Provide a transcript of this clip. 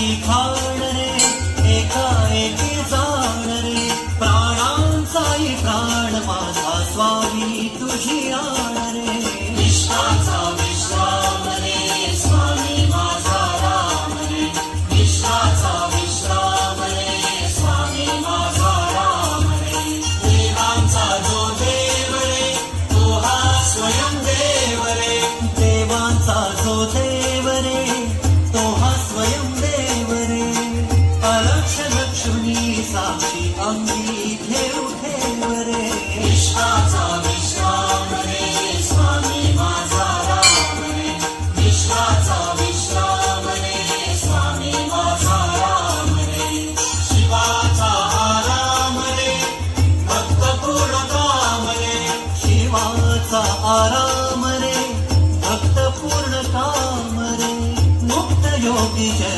प्राणांची खाण रे, एकाएकी जाण रे, प्राणांचाही प्राण माझा स्वामी तुझी आण रे. निष्ठाचा विश्राम रे, स्वामी माझा राम रे. निष्ठाचा विश्राम रे, स्वामी माझा राम रे. देवांचा जो देव रे, तो हा स्वयं देव रे. देवांचा जो देव रे, तो हा स्वयं देव रे. अलक्ष लक्ष्मी साक्षी अंगी ठेव ठेव रे. निष्ठाचा विश्राम रे, स्वामी माझा राम रे. निष्ठाचा विश्राम रे, स्वामी माझा राम रे. शिवाचा आराम रे, भक्त पूर्ण काम रे. शिवाचा आराम रे, भक्त पूर्ण काम रे. मुक्त योगी जय